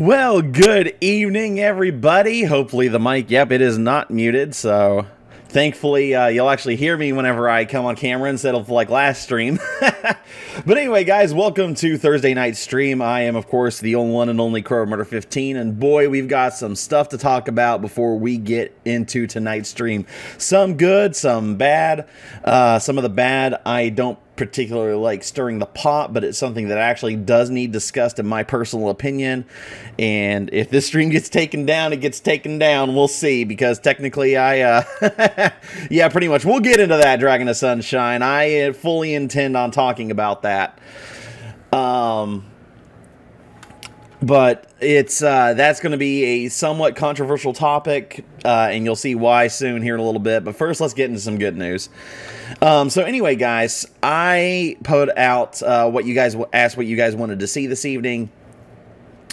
Well, good evening, everybody. Hopefully the mic, yep, it is not muted, so thankfully you'll actually hear me whenever I come on camera instead of like last stream. But anyway, guys, welcome to Thursday night stream. I am, of course, the only one and only KrowOfMurderXV, and boy, we've got some stuff to talk about before we get into tonight's stream. Some good, some bad. Some of the bad I don't particularly like stirring the pot, but it's something that actually does need discussed in my personal opinion. And if this stream gets taken down, it gets taken down. We'll see, because technically yeah, pretty much. We'll get into that, Dragon of Sunshine. I fully intend on talking about that. But it's that's going to be a somewhat controversial topic, and you'll see why soon here in a little bit. But first, let's get into some good news. So anyway, guys, I put out what you guys asked, what you guys wanted to see this evening.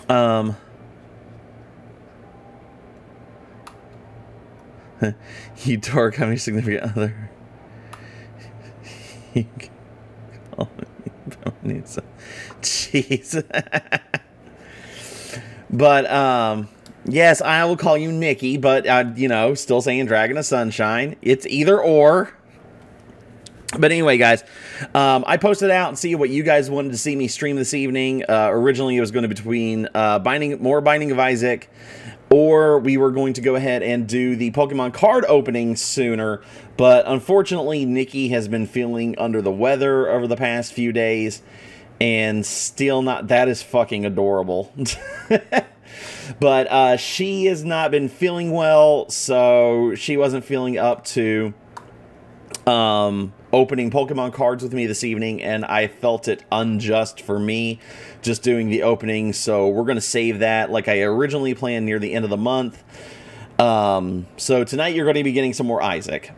You dork, how many significant other? Jeez. But, yes, I will call you Nikki, but, you know, still saying Dragon of Sunshine. It's either or. But anyway, guys, I posted out and see what you guys wanted to see me stream this evening. Originally, it was going to be between more Binding of Isaac, or we were going to go ahead and do the Pokemon card opening sooner. But unfortunately, Nikki has been feeling under the weather over the past few days, and still not. That is fucking adorable. But she has not been feeling well, so she wasn't feeling up to opening Pokemon cards with me this evening, and I felt it unjust for me just doing the opening, so we're going to save that like I originally planned near the end of the month. So tonight you're going to be getting some more Isaac.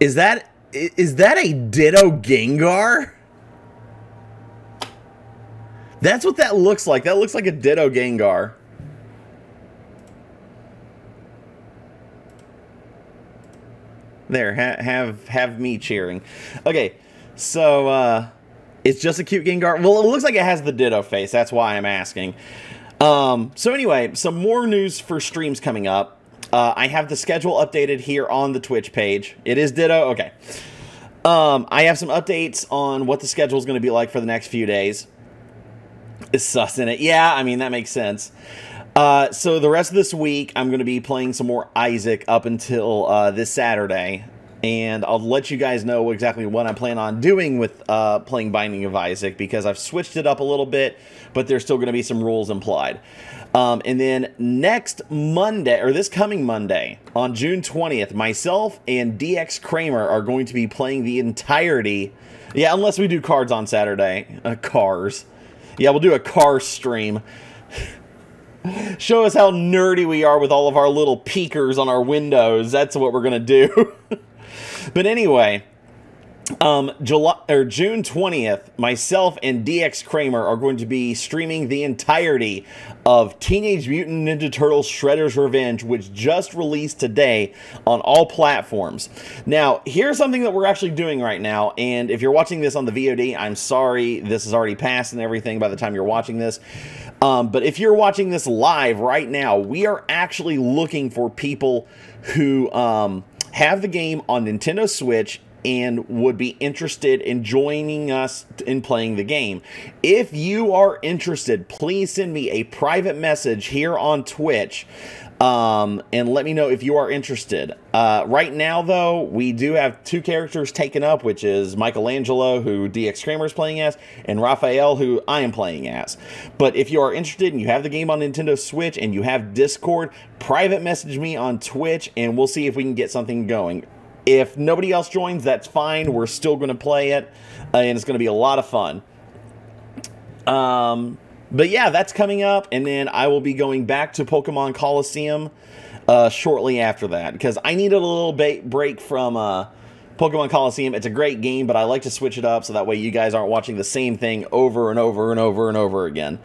Is that a Ditto Gengar? That's what that looks like. That looks like a Ditto Gengar. There, have me cheering. Okay, so it's just a cute Gengar. Well, it looks like it has the Ditto face. That's why I'm asking. So anyway, some more news for streams coming up. I have the schedule updated here on the Twitch page. It is Ditto. Okay. I have some updates on what the schedule is going to be like for the next few days. It's sus in it. Yeah, I mean, that makes sense. So the rest of this week, I'm going to be playing some more Isaac up until this Saturday. And I'll let you guys know exactly what I plan on doing with playing Binding of Isaac, because I've switched it up a little bit, but there's still going to be some rules implied. And then next Monday, or this coming Monday, on June 20th, myself and DX Kramer are going to be playing the entirety. Yeah, unless we do cards on Saturday. Cars. Yeah, we'll do a car stream. Show us how nerdy we are with all of our little peekers on our windows. That's what we're going to do. But anyway, June 20th, myself and DX Kramer are going to be streaming the entirety of Teenage Mutant Ninja Turtles Shredder's Revenge, which just released today on all platforms. Now, here's something that we're actually doing right now, and if you're watching this on the VOD, I'm sorry, this is already passed and everything by the time you're watching this. But if you're watching this live right now, we are actually looking for people who have the game on Nintendo Switch and would be interested in joining us in playing the game. If you are interested, please send me a private message here on Twitch and let me know if you are interested. Right now, though, we do have two characters taken up, which is Michelangelo, who DX Kramer is playing as, and Raphael, who I am playing as. But if you are interested and you have the game on Nintendo Switch and you have Discord, private message me on Twitch and we'll see if we can get something going. If nobody else joins, that's fine. We're still going to play it, and it's going to be a lot of fun. But yeah, that's coming up, and then I will be going back to Pokemon Coliseum shortly after that, because I needed a little break from Pokemon Coliseum. It's a great game, but I like to switch it up so that way you guys aren't watching the same thing over and over and over and over again.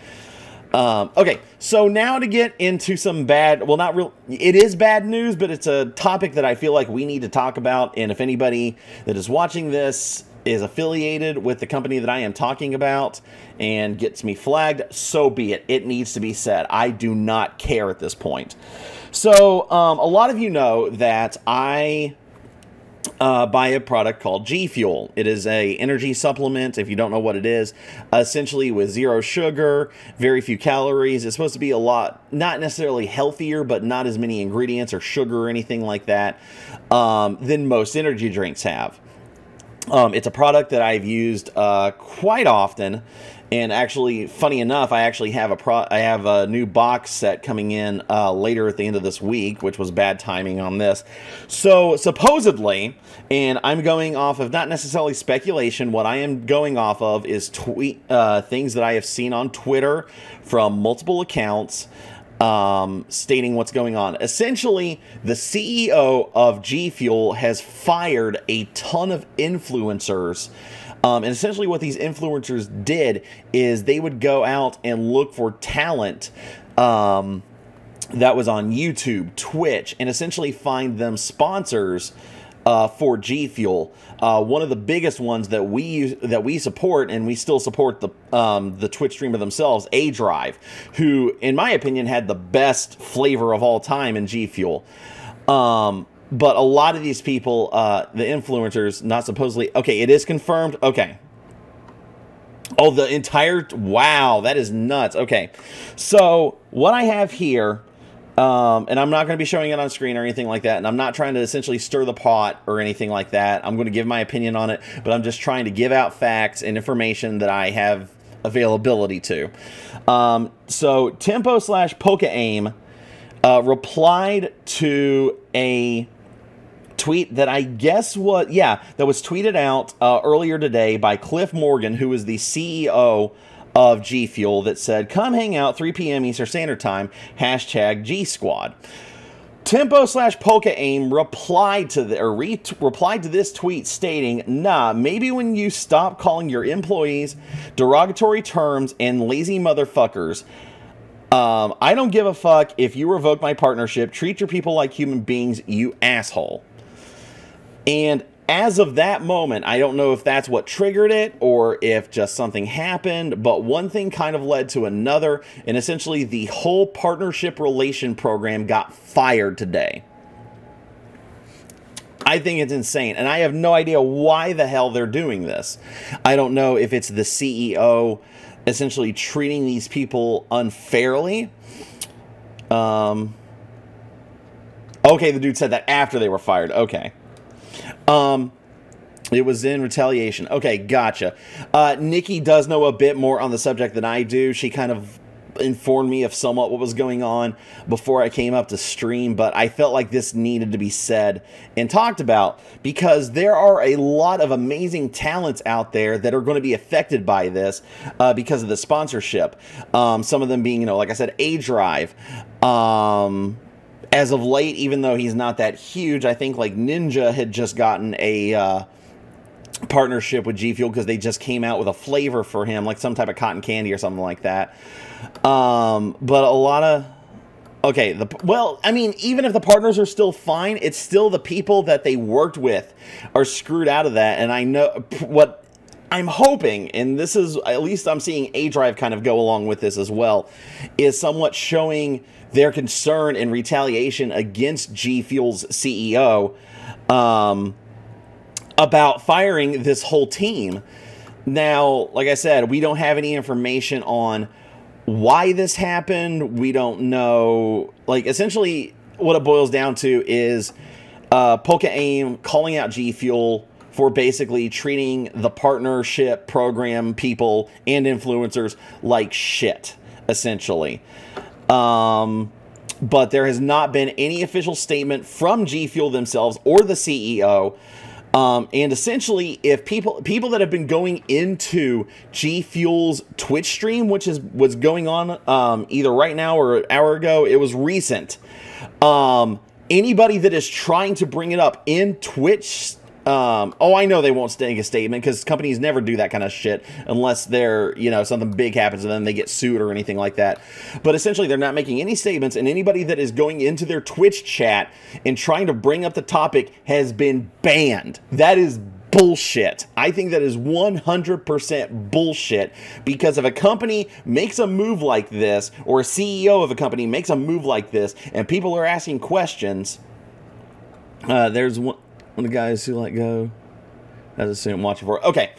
Okay, so now to get into some bad, well, not real, it is bad news, but it's a topic that I feel like we need to talk about, and if anybody that is watching this is affiliated with the company that I am talking about and gets me flagged, so be it. It needs to be said. I do not care at this point. So a lot of you know that I buy a product called GFuel. It is a energy supplement, if you don't know what it is, essentially with 0 sugar, very few calories. It's supposed to be a lot, not necessarily healthier, but not as many ingredients or sugar or anything like that than most energy drinks have. It's a product that I've used quite often, and actually, funny enough, I actually have a new box set coming in later at the end of this week, which was bad timing on this. So supposedly, and I'm going off of not necessarily speculation, what I am going off of is things that I have seen on Twitter from multiple accounts stating what's going on. Essentially, the CEO of GFuel has fired a ton of influencers. And essentially what these influencers did is they would go out and look for talent that was on YouTube, Twitch, and essentially find them sponsors for GFuel. One of the biggest ones that we support, and we still support the Twitch streamer themselves, A-Drive, who, in my opinion, had the best flavor of all time in GFuel. But a lot of these people, the influencers, not supposedly... Okay, it is confirmed. Okay. Oh, the entire... Wow, that is nuts. Okay. So, what I have here... and I'm not going to be showing it on screen or anything like that, and I'm not trying to essentially stir the pot or anything like that. I'm going to give my opinion on it, but I'm just trying to give out facts and information that I have availability to. So, Tempo/PokeAim replied to a tweet that I guess that was tweeted out earlier today by Cliff Morgan, who is the CEO of GFuel, that said, "Come hang out 3 p.m. Eastern Standard Time, hashtag GSquad." Tempo/PokeAim replied to this tweet stating, "Nah, maybe when you stop calling your employees derogatory terms and lazy motherfuckers. I don't give a fuck if you revoke my partnership. Treat your people like human beings, you asshole." And as of that moment, I don't know if that's what triggered it or if just something happened, but one thing kind of led to another, and essentially the whole partnership relation program got fired today. I think it's insane, and I have no idea why the hell they're doing this. I don't know if it's the CEO essentially treating these people unfairly. Okay, the dude said that after they were fired. Okay. It was in retaliation. Okay, gotcha. Nikki does know a bit more on the subject than I do. She kind of informed me of somewhat what was going on before I came up to stream, but I felt like this needed to be said and talked about because there are a lot of amazing talents out there that are going to be affected by this because of the sponsorship. Some of them being, like I said, A-Drive. As of late, even though he's not that huge, I think like Ninja had just gotten a partnership with GFuel because they just came out with a flavor for him, like some type of cotton candy or something like that. But a lot of... Okay, well, I mean, even if the partners are still fine, it's still the people that they worked with are screwed out of that. And I know what I'm hoping, and this is, at least I'm seeing A-Drive kind of go along with this as well, is somewhat showing their concern and retaliation against GFuel's CEO about firing this whole team. Now, like I said, we don't have any information on why this happened. We don't know. Like, essentially, what it boils down to is PokeAim calling out GFuel for basically treating the partnership program people and influencers like shit, essentially. But there has not been any official statement from GFuel themselves or the CEO. And essentially, if people that have been going into GFuel's Twitch stream, which was going on either right now or an hour ago, it was recent. Anybody that is trying to bring it up in Twitch, I know they won't make a statement because companies never do that kind of shit unless they're, something big happens and then they get sued or anything like that. But essentially, they're not making any statements, and anybody that is going into their Twitch chat and trying to bring up the topic has been banned. That is bullshit. I think that is 100% bullshit, because if a company makes a move like this, or a CEO of a company makes a move like this, and people are asking questions, there's one of the guys who let go. That's a student watching for. Okay.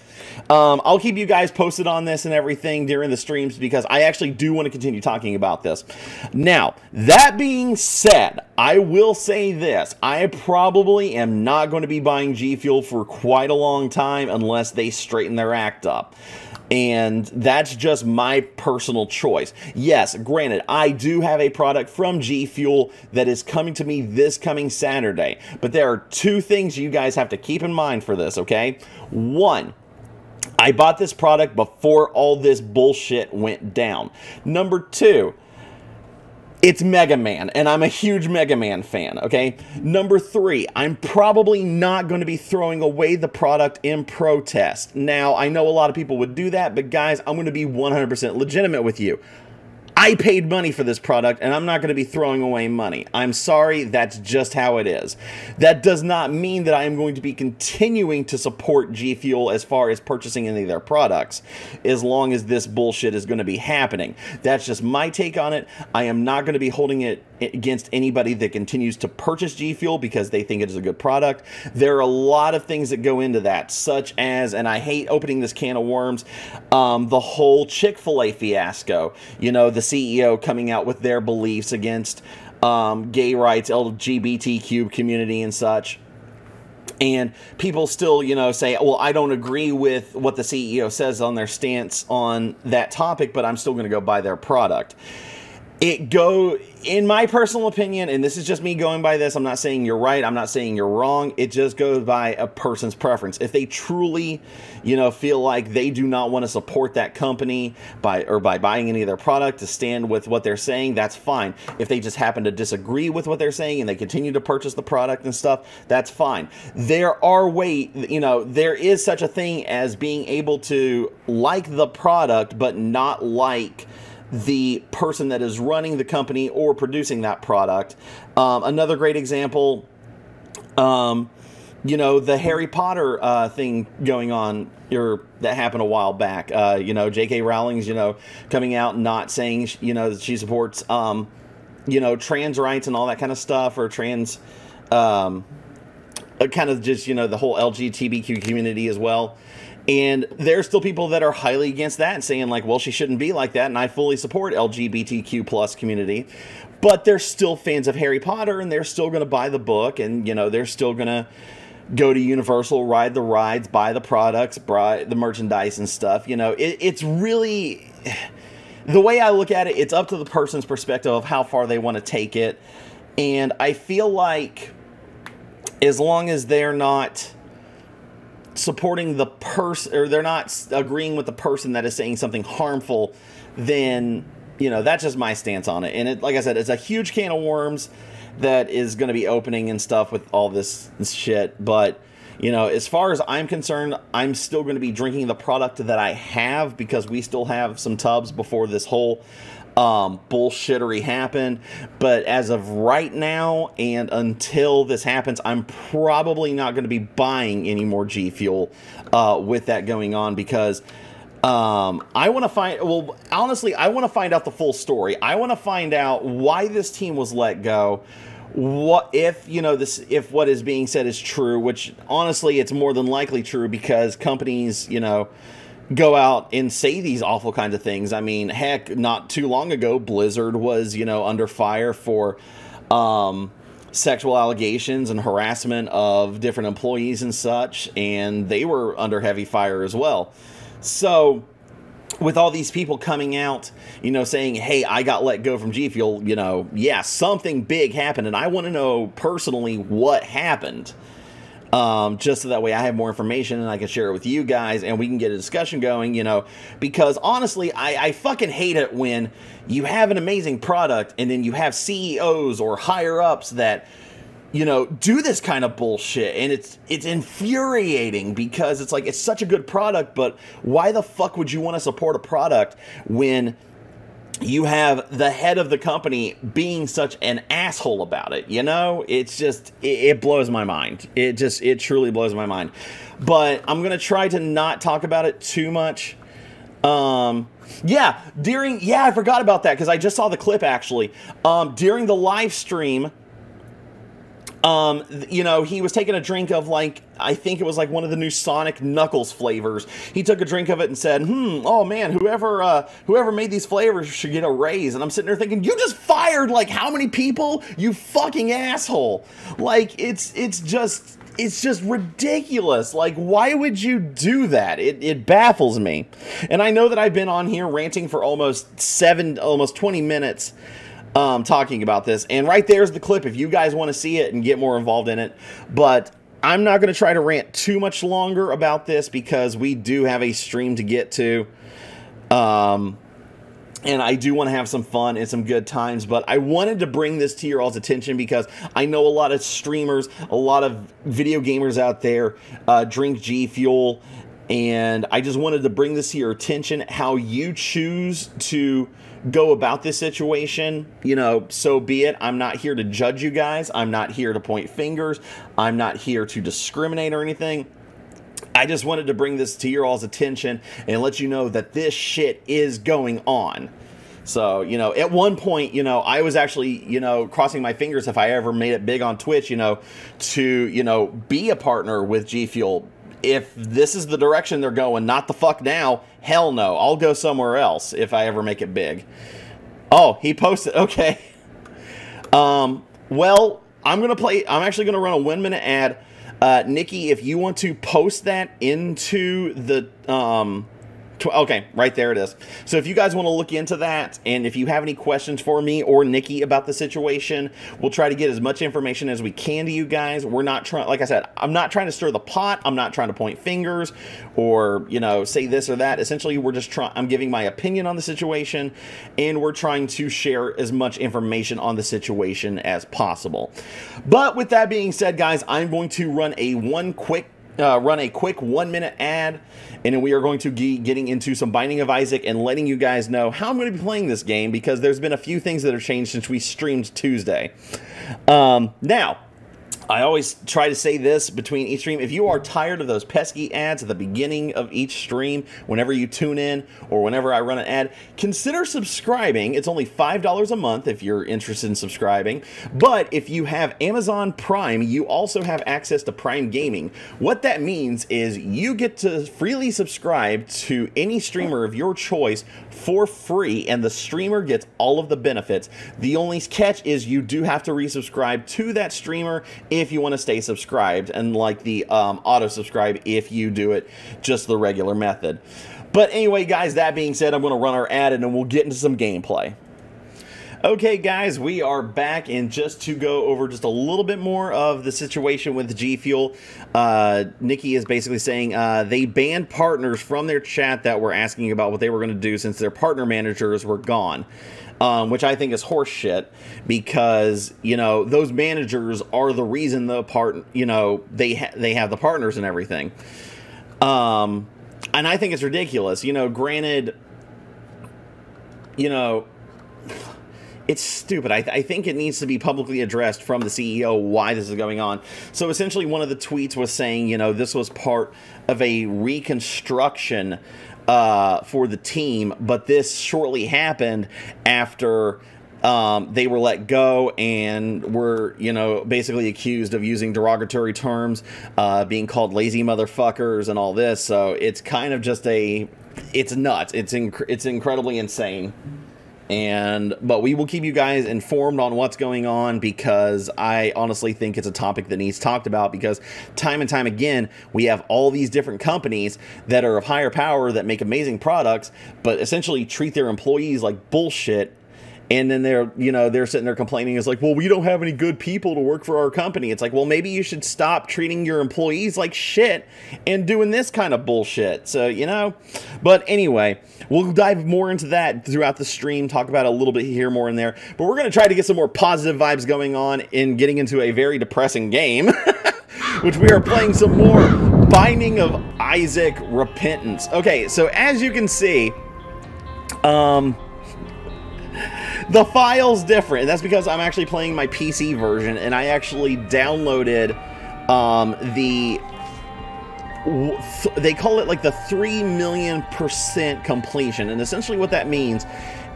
I'll keep you guys posted on this and everything during the streams, because I actually do want to continue talking about this. Now, that being said, I will say this. I probably am not going to be buying GFuel for quite a long time unless they straighten their act up. And that's just my personal choice. Yes, granted, I do have a product from GFuel that is coming to me this coming Saturday. But there are two things you guys have to keep in mind for this, okay? One, I bought this product before all this bullshit went down. Number two, it's Mega Man, and I'm a huge Mega Man fan, okay? Number three, I'm probably not going to be throwing away the product in protest. Now, I know a lot of people would do that, but guys, I'm going to be 100% legitimate with you. I paid money for this product, and I'm not going to be throwing away money. I'm sorry, that's just how it is. That does not mean that I am going to be continuing to support GFuel as far as purchasing any of their products, as long as this bullshit is going to be happening. That's just my take on it. I am not going to be holding it against anybody that continues to purchase GFuel because they think it is a good product. There are a lot of things that go into that, such as, and I hate opening this can of worms, the whole Chick-fil-A fiasco. You know, the CEO coming out with their beliefs against gay rights, LGBTQ community and such. And people still, you know, say, well, I don't agree with what the CEO says on their stance on that topic, but I'm still going to go buy their product. In my personal opinion, and this is just me going by this, I'm not saying you're right, I'm not saying you're wrong, it just goes by a person's preference. If they truly, you know, feel like they do not want to support that company by buying any of their product to stand with what they're saying, that's fine. If they just happen to disagree with what they're saying and they continue to purchase the product and stuff, that's fine. There are ways, you know, there is such a thing as being able to like the product but not like the person that is running the company or producing that product. Another great example, you know, the Harry Potter thing going on that happened a while back. You know, J.K. Rowling's, you know, coming out and not saying, you know, that she supports, you know, trans rights and all that kind of stuff, or trans, kind of just, you know, the whole LGBTQ community as well. And there's still people that are highly against that and saying, like, well, she shouldn't be like that. And I fully support LGBTQ plus community. But they're still fans of Harry Potter, and they're still going to buy the book. And, you know, they're still going to go to Universal, ride the rides, buy the products, buy the merchandise and stuff. You know, it's really, the way I look at it, it's up to the person's perspective of how far they want to take it. And I feel like as long as they're not supporting the person, or they're not agreeing with the person that is saying something harmful, then, you know, that's just my stance on it. And it, like I said, it's a huge can of worms that is going to be opening and stuff with all this shit. But, you know, as far as I'm concerned, I'm still going to be drinking the product that I have, because we still have some tubs before this whole bullshittery happened. But as of right now, and until this happens, I'm probably not going to be buying any more GFuel with that going on, because I want to find, well, honestly, I want to find out the full story. I want to find out why this team was let go. What if, you know, if what is being said is true, which honestly, it's more than likely true, because companies, you know, go out and say these awful kinds of things. I mean, heck, not too long ago, Blizzard was, you know, under fire for sexual allegations and harassment of different employees and such, and they were under heavy fire as well. So with all these people coming out, you know, saying, hey, I got let go from GFuel, you know, yeah, something big happened, and I want to know personally what happened. Just so that way I have more information and I can share it with you guys and we can get a discussion going, you know, because honestly, I fucking hate it when you have an amazing product and then you have CEOs or higher ups that, you know, do this kind of bullshit, and it's infuriating, because it's like, it's such a good product, but why the fuck would you want to support a product when you have the head of the company being such an asshole about it, you know? It's just, it blows my mind. It truly blows my mind. But I'm going to try to not talk about it too much. Yeah, I forgot about that because I just saw the clip actually. During the live stream, you know, he was taking a drink of, like, I think it was like one of the new Sonic Knuckles flavors. He took a drink of it and said, oh man, whoever made these flavors should get a raise. And I'm sitting there thinking, you just fired like how many people? You fucking asshole. Like, it's just ridiculous. Like, why would you do that? It baffles me. And I know that I've been on here ranting for almost 20 minutes talking about this, and right there's the clip if you guys want to see it and get more involved in it. But I'm not going to try to rant too much longer about this because we do have a stream to get to, and I do want to have some fun and some good times. But I wanted to bring this to your all's attention because I know a lot of streamers, a lot of video gamers out there drink GFuel, and I just wanted to bring this to your attention. How you choose to go about this situation, you know, so be it. I'm not here to judge you guys. I'm not here to point fingers. I'm not here to discriminate or anything. I just wanted to bring this to your all's attention and let you know that this shit is going on. So, you know, at one point, you know, I was actually, you know, crossing my fingers if I ever made it big on Twitch, you know, to, you know, be a partner with GFuel. If this is the direction they're going, not the fuck now, hell no. I'll go somewhere else if I ever make it big. Oh, he posted. Okay. Well, I'm actually going to run a 1-minute ad. Nikki, if you want to post that into the, okay, right there it is. So if you guys want to look into that, and if you have any questions for me or Nikki about the situation, we'll try to get as much information as we can to you guys. We're not trying, like I said, I'm not trying to stir the pot. I'm not trying to point fingers or, you know, say this or that. Essentially, we're just I'm giving my opinion on the situation, and we're trying to share as much information on the situation as possible. But with that being said, guys, I'm going to run a quick 1-minute ad, and then we are going to be getting into some Binding of Isaac and letting you guys know how I'm going to be playing this game, because there's been a few things that have changed since we streamed Tuesday. Now, I always try to say this between each stream. If you are tired of those pesky ads at the beginning of each stream, whenever you tune in or whenever I run an ad, consider subscribing. It's only $5 a month if you're interested in subscribing. But if you have Amazon Prime, you also have access to Prime Gaming. What that means is you get to freely subscribe to any streamer of your choice for free, and the streamer gets all of the benefits. The only catch is you do have to resubscribe to that streamer if you want to stay subscribed, and like the auto subscribe if you do it just the regular method. But anyway, guys, that being said, I'm going to run our ad and then we'll get into some gameplay. Okay, guys, we are back, and just to go over just a little bit more of the situation with GFuel, Nikki is basically saying they banned partners from their chat that were asking about what they were going to do since their partner managers were gone. Which I think is horseshit, because, you know, those managers are the reason they have the partners and everything. And I think it's ridiculous. You know, granted, you know, it's stupid. I think it needs to be publicly addressed from the CEO why this is going on. So essentially, one of the tweets was saying, you know, this was part of a reconstruction for the team, but this shortly happened after they were let go and were, you know, basically accused of using derogatory terms, being called lazy motherfuckers and all this. So it's kind of just it's nuts. It's incredibly insane. But we will keep you guys informed on what's going on, because I honestly think it's a topic that needs talked about, because time and time again, we have all these different companies that are of higher power that make amazing products, but essentially treat their employees like bullshit. And then they're sitting there complaining. It's like, well, we don't have any good people to work for our company. It's like, well, maybe you should stop treating your employees like shit and doing this kind of bullshit. So, you know, but anyway, we'll dive more into that throughout the stream, talk about it a little bit here, more in there. But we're going to try to get some more positive vibes going on in getting into a very depressing game, which we are playing some more Binding of Isaac Repentance. Okay, so as you can see, The file's different, and that's because I'm actually playing my PC version, and I actually downloaded they call it like the 3,000,000% completion, and essentially what that means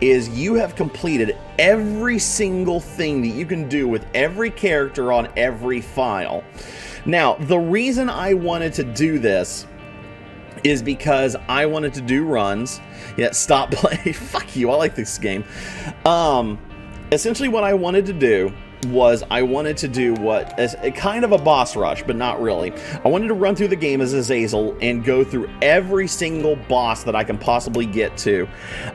is you have completed every single thing that you can do with every character on every file. Now, the reason I wanted to do this is because I wanted to do runs. Yeah, stop playing. Fuck you, I like this game. Essentially what I wanted to do was I wanted to do what is kind of a boss rush, but not really. I wanted to run through the game as Azazel and go through every single boss that I can possibly get to.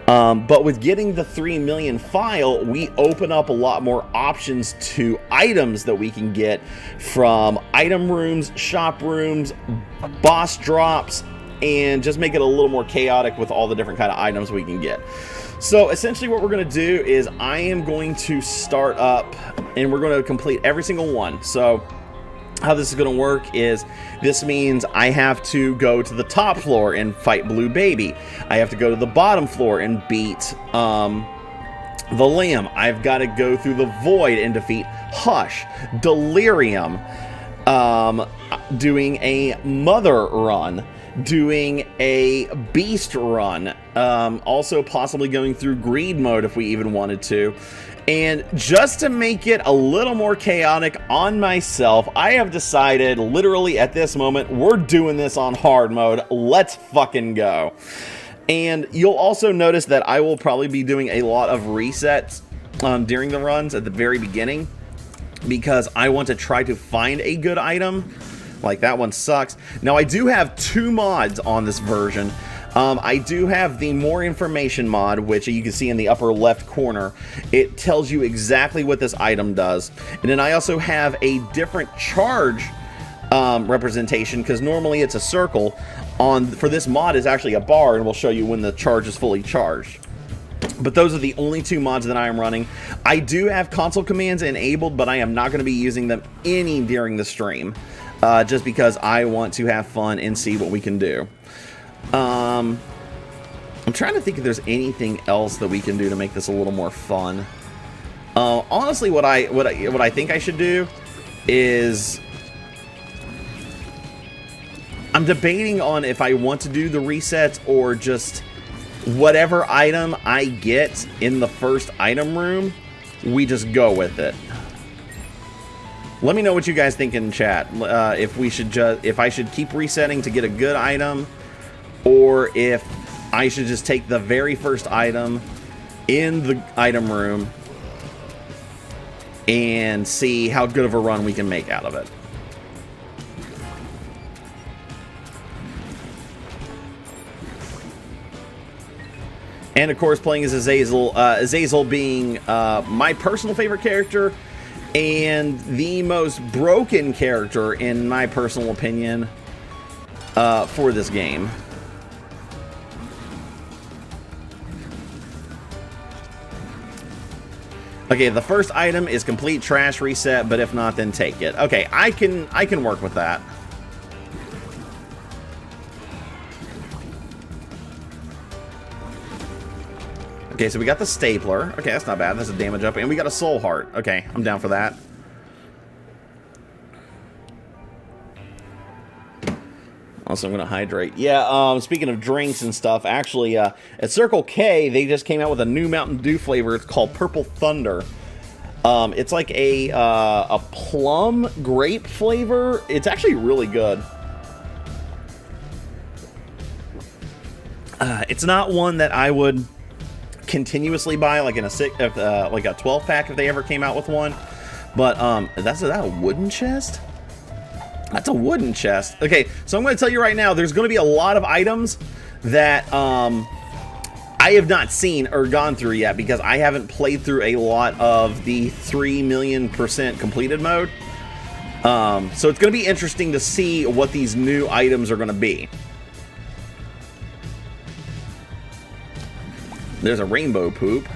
But with getting the 3,000,000 file, we open up a lot more options to items that we can get from item rooms, shop rooms, boss drops, and just make it a little more chaotic with all the different kind of items we can get. So essentially what we're going to do is I am going to start up and we're going to complete every single one. So how this is going to work is this means I have to go to the top floor and fight Blue Baby. I have to go to the bottom floor and beat the Lamb. I've got to go through the Void and defeat Hush, Delirium, doing a Mother run, doing a Beast run, also possibly going through Greed mode if we even wanted to. And just to make it a little more chaotic on myself, I have decided literally at this moment, we're doing this on hard mode. Let's fucking go. And you'll also notice that I will probably be doing a lot of resets during the runs at the very beginning, because I want to try to find a good item. Like, that one sucks. Now, I do have 2 mods on this version. I do have the More Information mod, which you can see in the upper left corner. It tells you exactly what this item does. And then I also have a different charge representation, because normally it's a circle. For this mod is actually a bar, and we'll show you when the charge is fully charged. But those are the only 2 mods that I am running. I do have console commands enabled, but I am not going to be using them any during the stream. Just because I want to have fun and see what we can do. I'm trying to think if there's anything else that we can do to make this a little more fun. Honestly, what I think I should do is I'm debating on if I want to do the resets or just whatever item I get in the first item room, we just go with it. Let me know what you guys think in chat. If I should keep resetting to get a good item, or if I should just take the very first item in the item room and see how good of a run we can make out of it. And of course, playing as Azazel, Azazel being my personal favorite character and the most broken character, in my personal opinion, for this game. Okay, the first item is complete trash reset, but if not, then take it. Okay, I can work with that. Okay, so we got the stapler. Okay, that's not bad. That's a damage up. And we got a soul heart. Okay, I'm down for that. Also, I'm going to hydrate. Yeah, speaking of drinks and stuff, actually, at Circle K, they just came out with a new Mountain Dew flavor. It's called Purple Thunder. It's like a plum grape flavor. It's actually really good. It's not one that I would continuously buy, like in a like a 12 pack if they ever came out with one. But is that a wooden chest? That's a wooden chest. Okay, so I'm going to tell you right now, there's going to be a lot of items that I have not seen or gone through yet, because I haven't played through a lot of the 3,000,000% completed mode. So it's going to be interesting to see what these new items are going to be. There's a rainbow poop.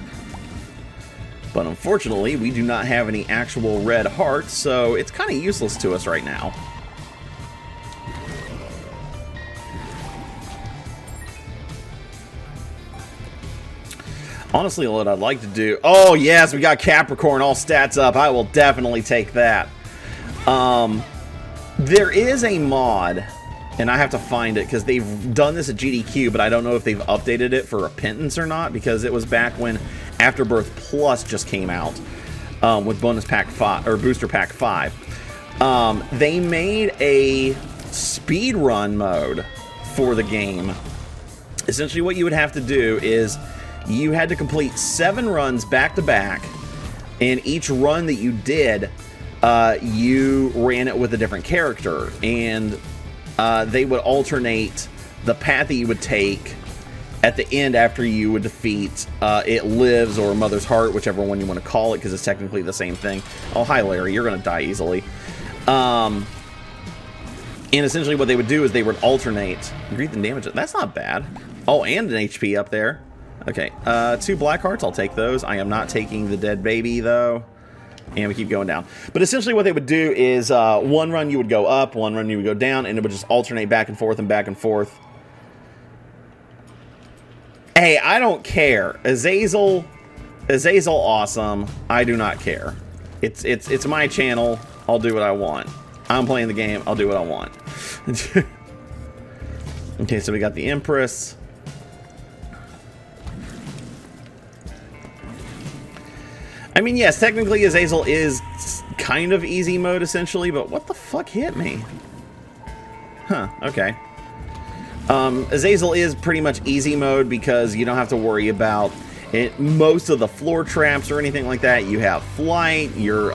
But unfortunately, we do not have any actual red hearts, so it's kind of useless to us right now. Honestly, what I'd like to do... Oh, yes, we got Capricorn all stats up. I will definitely take that. There is a mod, and I have to find it, because they've done this at GDQ, but I don't know if they've updated it for Repentance or not, because it was back when Afterbirth Plus just came out with Bonus Pack 5, or Booster Pack 5. They made a speedrun mode for the game. Essentially, what you would have to do is you had to complete 7 runs back to back, and each run that you did, you ran it with a different character, and they would alternate the path that you would take at the end after you would defeat It Lives or Mother's Heart, whichever one you want to call it, because it's technically the same thing. Oh, hi, Larry. You're going to die easily. And essentially what they would do is they would alternate. Greet the damage. That's not bad. Oh, and an HP up there. Okay, 2 black hearts, I'll take those. I am not taking the dead baby, though. And we keep going down. But essentially what they would do is one run you would go up, one run you would go down, and it would just alternate back and forth and back and forth. Hey, I don't care. Azazel, awesome. I do not care. It's my channel. I'll do what I want. I'm playing the game. I'll do what I want. Okay, so we got the Empress. I mean, yes, technically Azazel is kind of easy mode, essentially, but what the fuck hit me? Huh, okay. Azazel is pretty much easy mode because you don't have to worry about most of the floor traps or anything like that. You have flight, your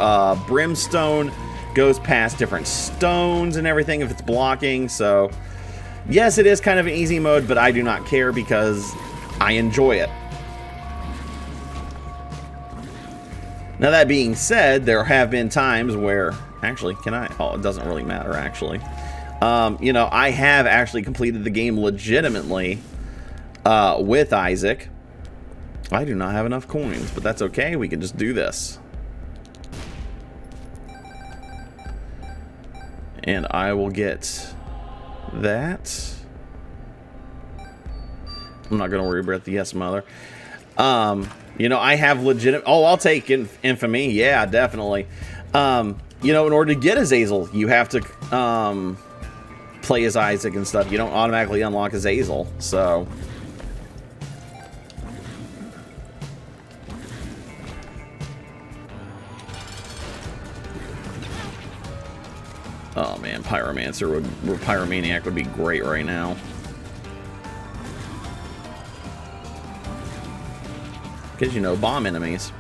brimstone goes past different stones and everything if it's blocking, so yes, it is kind of an easy mode, but I do not care because I enjoy it. Now, that being said, there have been times where... Actually, can I... Oh, it doesn't really matter, actually. You know, I have actually completed the game legitimately with Isaac. I do not have enough coins, but that's okay. We can just do this. And I will get that. I'm not going to worry about the yes, mother. You know, I have legitimate... Oh, I'll take Infamy. Yeah, definitely. You know, in order to get Azazel, you have to play as Isaac and stuff. You don't automatically unlock Azazel, so... Oh, man, Pyromaniac would be great right now. Because, you know, bomb enemies.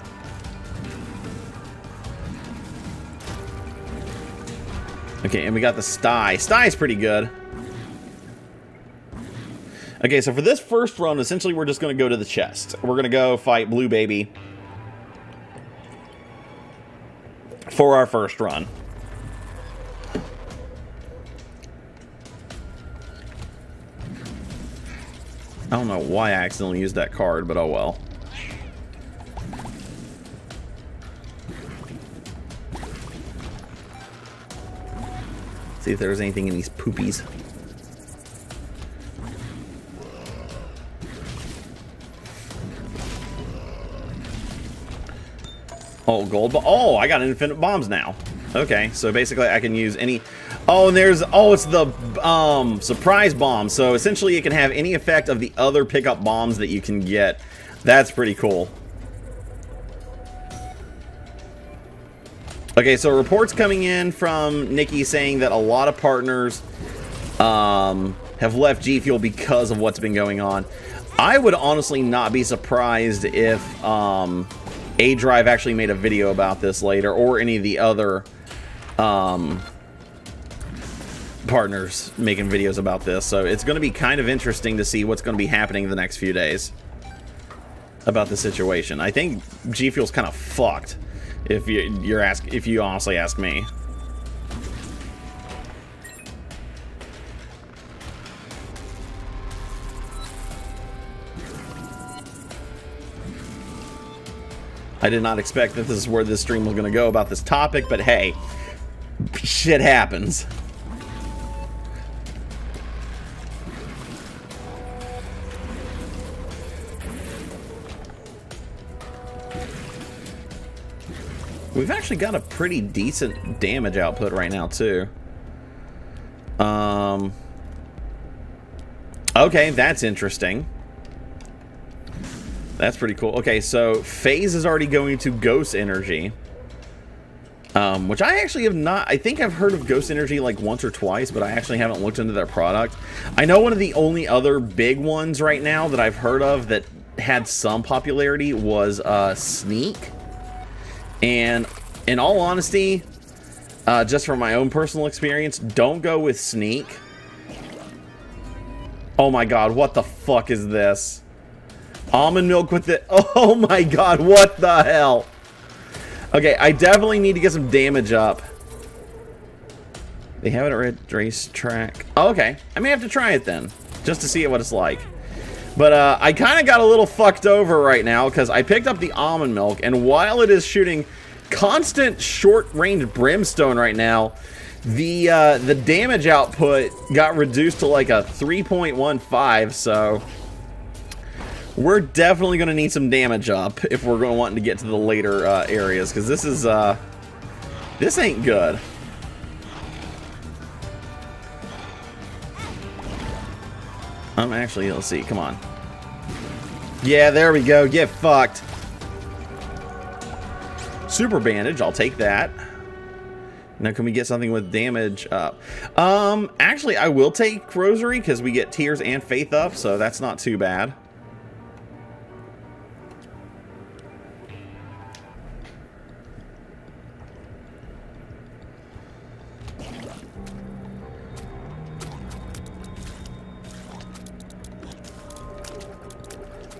Okay, and we got the Sty. Sty's pretty good. Okay, so for this first run, essentially we're just going to go to the chest. We're going to go fight Blue Baby for our first run. I don't know why I accidentally used that card, but oh well. See if there's anything in these poopies. Oh, gold. Oh, I got infinite bombs now. Okay, so basically I can use any... Oh, and there's... Oh, it's the surprise bomb. So essentially it can have any effect of the other pickup bombs that you can get. That's pretty cool. Okay, so reports coming in from Nikki saying that a lot of partners have left GFuel because of what's been going on. I would honestly not be surprised if A-Drive actually made a video about this later, or any of the other partners making videos about this. So it's going to be kind of interesting to see what's going to be happening the next few days about the situation. I think GFuel's kind of fucked. If you honestly ask me. I did not expect that this is where this stream was going to go about this topic, but hey, shit happens. We've actually got a pretty decent damage output right now, too. Okay, that's interesting. That's pretty cool. Okay, so Phase is already going to Ghost Energy. Which I actually have not... I think I've heard of Ghost Energy like once or twice, but I actually haven't looked into their product. I know one of the only other big ones right now that I've heard of that had some popularity was Sneak. And in all honesty, just from my own personal experience, don't go with Sneak. Oh my god, what the fuck is this? Almond milk with it. Oh my god, what the hell? Okay, I definitely need to get some damage up. They have it at Red Racetrack. Oh, okay. I may have to try it then, just to see what it's like. But I kind of got a little fucked over right now because I picked up the almond milk, and while it is shooting constant short-range brimstone right now, the damage output got reduced to like a 3.15, so we're definitely going to need some damage up if we're going to want to get to the later areas, because this is this ain't good. Actually, let's see, come on. Yeah, there we go. Get fucked. Super bandage, I'll take that. Now, can we get something with damage up? Actually, I will take Rosary because we get Tears and Faith up, so that's not too bad.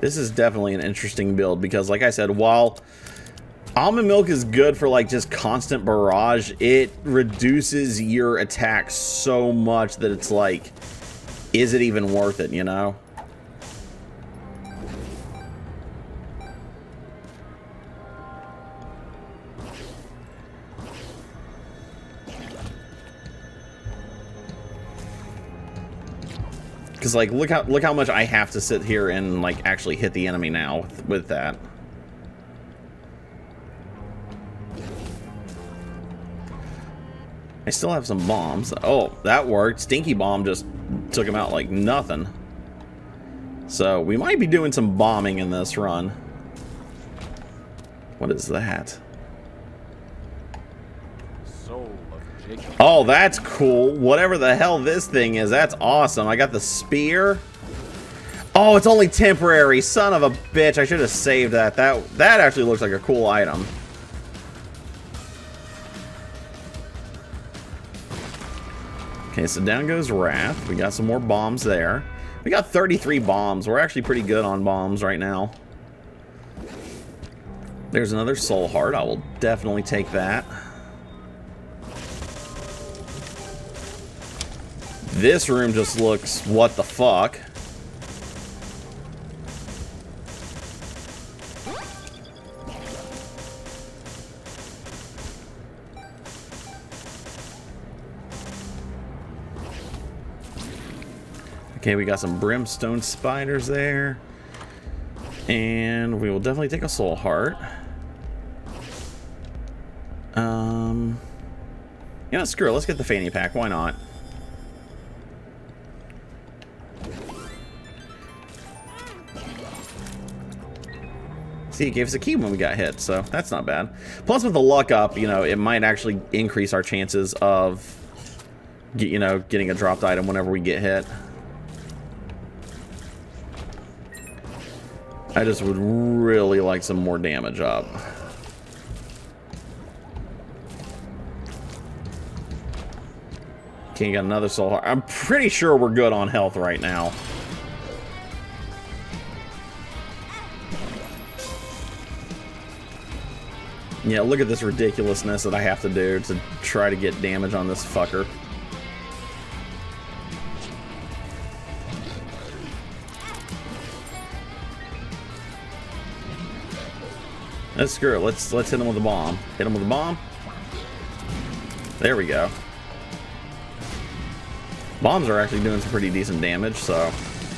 This is definitely an interesting build because, like I said, while almond milk is good for like just constant barrage, it reduces your attack so much that it's like, is it even worth it, you know? Because like look how much I have to sit here and like actually hit the enemy now with that. I still have some bombs. Oh, that worked. Stinky Bomb just took him out like nothing. So we might be doing some bombing in this run. What is that? Oh, that's cool. Whatever the hell this thing is, that's awesome. I got the spear. Oh, it's only temporary. Son of a bitch. I should have saved that. That actually looks like a cool item. Okay, so down goes Wrath. We got some more bombs there. We got 33 bombs. We're actually pretty good on bombs right now. There's another Soul Heart. I will definitely take that. This room just looks what the fuck. Okay, we got some brimstone spiders there. And we will definitely take a soul heart. Yeah, screw it. Let's get the fanny pack. Why not? See, it gave us a key when we got hit, so that's not bad. Plus, with the luck up, you know, it might actually increase our chances of, you know, getting a dropped item whenever we get hit. I just would really like some more damage up. Okay, you got another soul heart. I'm pretty sure we're good on health right now. Yeah, look at this ridiculousness that I have to do to try to get damage on this fucker. Let's screw it. Let's hit him with a bomb. Hit him with a bomb. There we go. Bombs are actually doing some pretty decent damage, so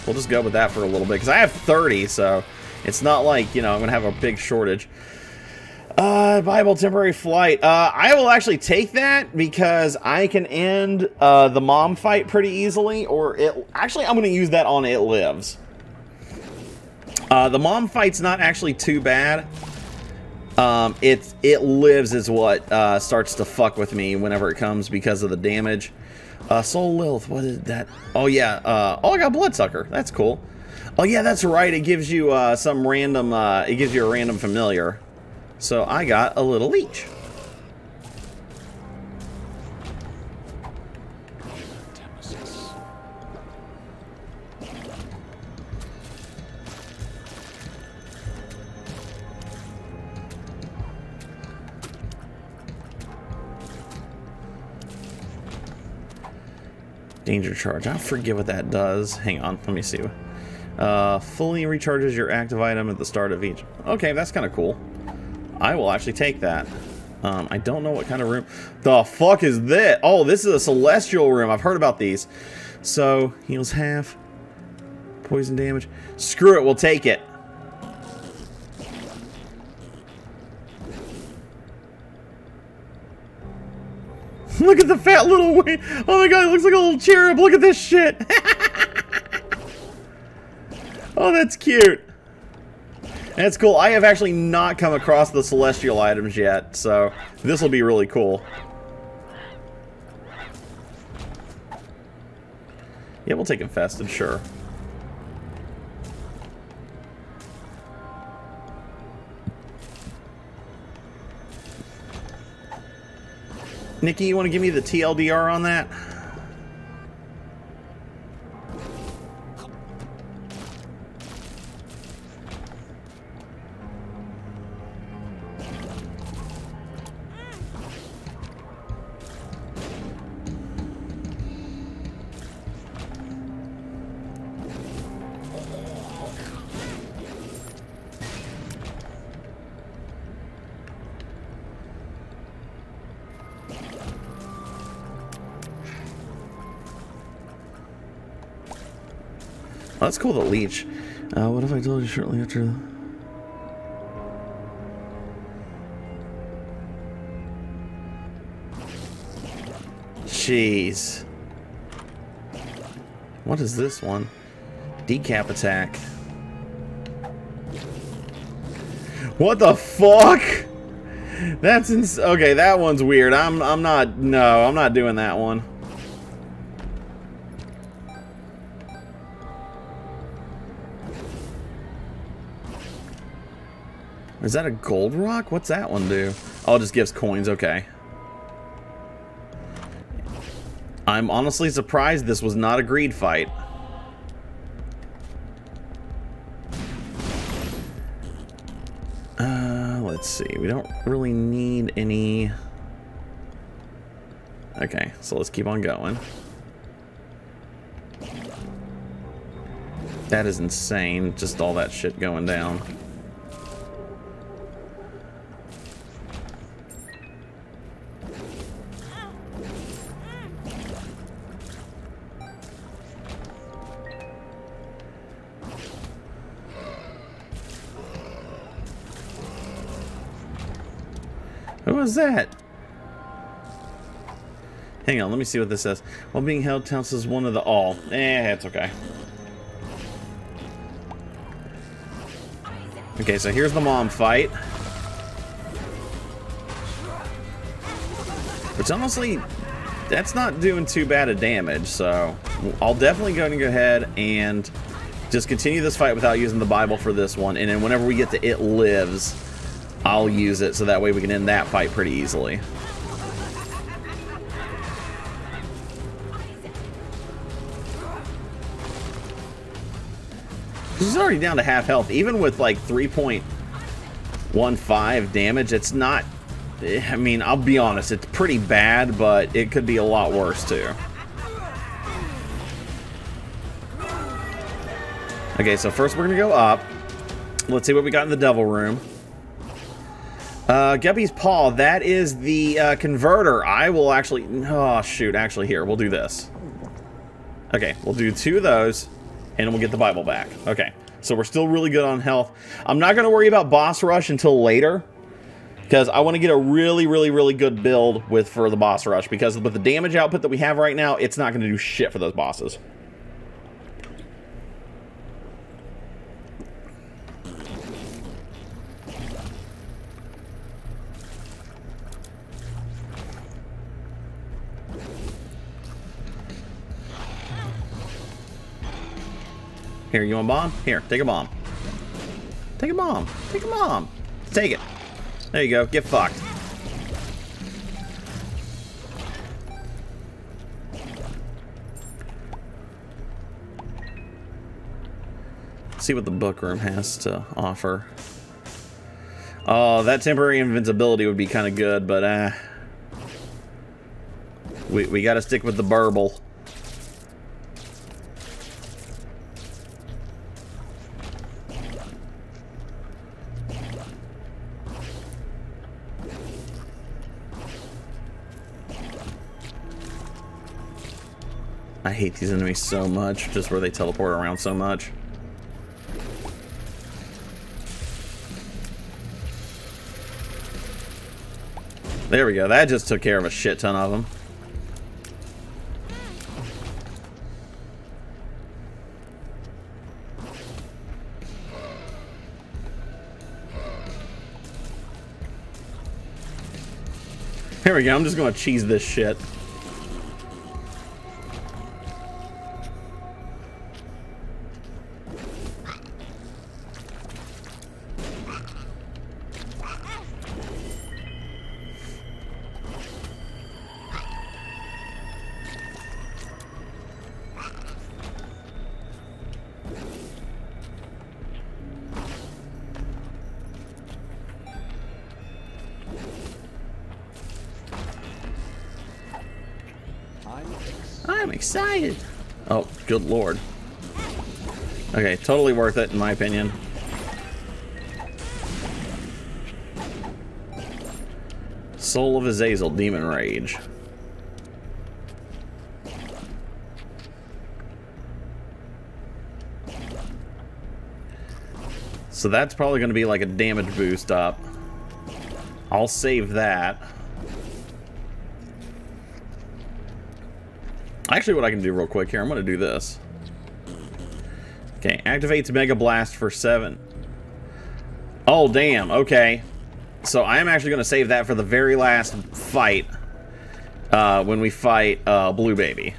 we'll just go with that for a little bit because I have 30, so it's not like, you know, I'm gonna have a big shortage. Bible temporary flight. I will actually take that because I can end the mom fight pretty easily. Or it actually, I'm going to use that on It Lives. The mom fight's not actually too bad. It Lives is what starts to fuck with me whenever it comes because of the damage. Soul Lilith, what is that? Oh yeah. Oh, I got Bloodsucker. That's cool. Oh yeah, that's right. It gives you some random. It gives you a random familiar. So I got a little leech. Danger charge. I forget what that does. Hang on, let me see. Fully recharges your active item at the start of each. Okay, that's kind of cool. I will actually take that. I don't know what kind of room. The fuck is that? Oh, this is a celestial room. I've heard about these. So, heals half. Poison damage. Screw it, we'll take it. Look at the fat little wing. Oh my god, it looks like a little cherub. Look at this shit. Oh, that's cute. That's cool. I have actually not come across the celestial items yet, so this will be really cool. Yeah, we'll take Infested, sure. Nikki, you want to give me the TLDR on that? Oh, that's cool, the leech. What if I told you shortly after... Jeez. What is this one? Decap attack. What the fuck? That's okay, that one's weird. I'm not doing that one. Is that a gold rock? What's that one do? Oh, it just gives coins, okay. I'm honestly surprised this was not a greed fight. Let's see. We don't really need any... Okay, so let's keep on going. That is insane, just all that shit going down. Who was that? Hang on, let me see what this says. While being held counts as one of the all. It's okay. Okay, so here's the mom fight. Which honestly, that's not doing too bad of damage, so I'll definitely go ahead and just continue this fight without using the Bible for this one, and then whenever we get to It Lives, I'll use it so that way we can end that fight pretty easily. She's already down to half health. Even with like 3.15 damage, it's not... I mean, I'll be honest, it's pretty bad, but it could be a lot worse too. Okay, so first we're gonna go up. Let's see what we got in the Devil Room. Guppy's Paw, that is the converter. I will actually... Oh, shoot. Actually, here. We'll do this. Okay, we'll do 2 of those, and we'll get the Bible back. Okay, so we're still really good on health. I'm not going to worry about boss rush until later. Because I want to get a really, really, really good build for the boss rush. Because with the damage output that we have right now, it's not going to do shit for those bosses. Here, you want a bomb? Here, take a bomb. Take a bomb. Take a bomb. Take it. There you go. Get fucked. See what the book room has to offer. Oh, that temporary invincibility would be kind of good, but we got to stick with the burble. I hate these enemies so much, just where they teleport around so much. There we go. That just took care of a shit ton of them. Here we go. I'm just going to cheese this shit. I'm excited. Oh, good lord. Okay, totally worth it in my opinion. Soul of Azazel, Demon Rage. So that's probably going to be like a damage boost up. I'll save that. Actually, what I can do real quick here, I'm going to do this. Okay, activates Mega Blast for 7. Oh, damn. Okay. So I am actually going to save that for the very last fight. When we fight Blue Baby.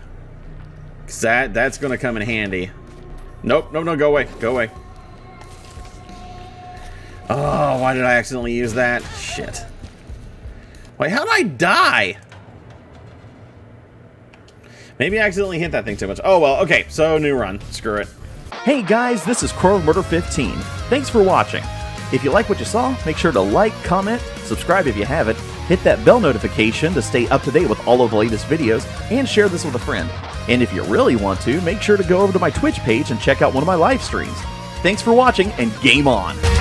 Because that's going to come in handy. Nope, no, go away. Go away. Oh, why did I accidentally use that? Shit. Wait, how did I die? Maybe I accidentally hit that thing too much. Oh, well, okay, so new run. Screw it. Hey guys, this is KrowOfMurder15. Thanks for watching. If you like what you saw, make sure to like, comment, subscribe if you haven't, hit that bell notification to stay up to date with all of the latest videos, and share this with a friend. And if you really want to, make sure to go over to my Twitch page and check out one of my live streams. Thanks for watching, and game on!